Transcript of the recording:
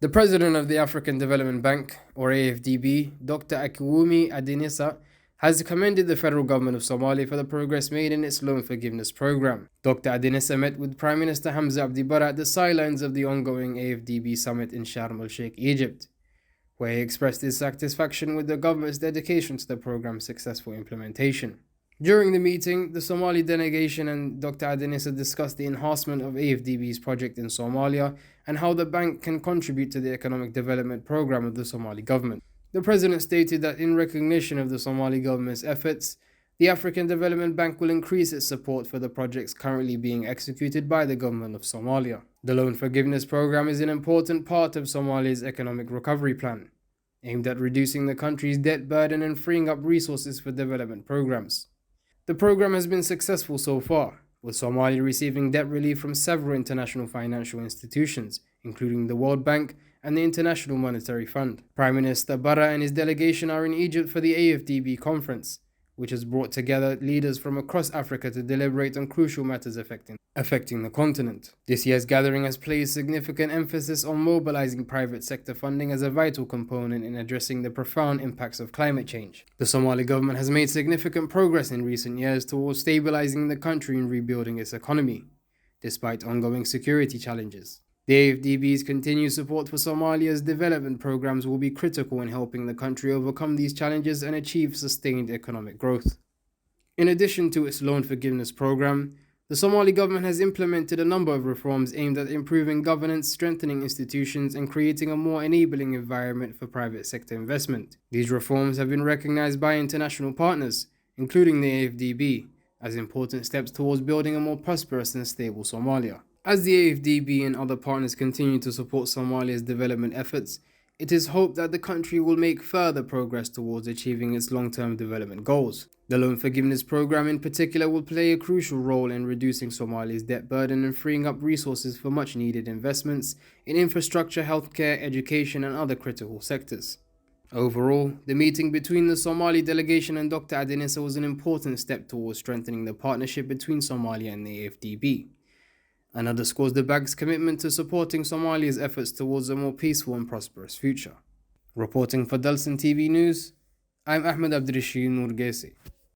The president of the African Development Bank, or AfDB, Dr. Akiwumi Adinisa, has commended the federal government of Somalia for the progress made in its loan forgiveness program. Dr. Adinisa met with Prime Minister Hamza Abdi Barre at the sidelines of the ongoing AfDB summit in Sharm el-Sheikh, Egypt, where he expressed his satisfaction with the government's dedication to the program's successful implementation. During the meeting, the Somali delegation and Dr. Adinisa discussed the enhancement of AfDB's project in Somalia and how the bank can contribute to the economic development program of the Somali government. The president stated that in recognition of the Somali government's efforts, the African Development Bank will increase its support for the projects currently being executed by the government of Somalia. The loan forgiveness program is an important part of Somalia's economic recovery plan, aimed at reducing the country's debt burden and freeing up resources for development programs. The program has been successful so far, with Somalia receiving debt relief from several international financial institutions, including the World Bank and the International Monetary Fund. Prime Minister Barre and his delegation are in Egypt for the AfDB conference, which has brought together leaders from across Africa to deliberate on crucial matters affecting the continent. This year's gathering has placed significant emphasis on mobilizing private sector funding as a vital component in addressing the profound impacts of climate change. The Somali government has made significant progress in recent years towards stabilizing the country and rebuilding its economy, despite ongoing security challenges. The AfDB's continued support for Somalia's development programs will be critical in helping the country overcome these challenges and achieve sustained economic growth. In addition to its loan forgiveness program, the Somali government has implemented a number of reforms aimed at improving governance, strengthening institutions, and creating a more enabling environment for private sector investment. These reforms have been recognized by international partners, including the AfDB, as important steps towards building a more prosperous and stable Somalia. As the AfDB and other partners continue to support Somalia's development efforts, it is hoped that the country will make further progress towards achieving its long-term development goals. The loan forgiveness program in particular will play a crucial role in reducing Somalia's debt burden and freeing up resources for much-needed investments in infrastructure, healthcare, education, and other critical sectors. Overall, the meeting between the Somali delegation and Dr. Adinisa was an important step towards strengthening the partnership between Somalia and the AfDB, and underscores the bank's commitment to supporting Somalia's efforts towards a more peaceful and prosperous future. Reporting for Dalsan TV News, I'm Ahmed Abdirashid Noorgesi.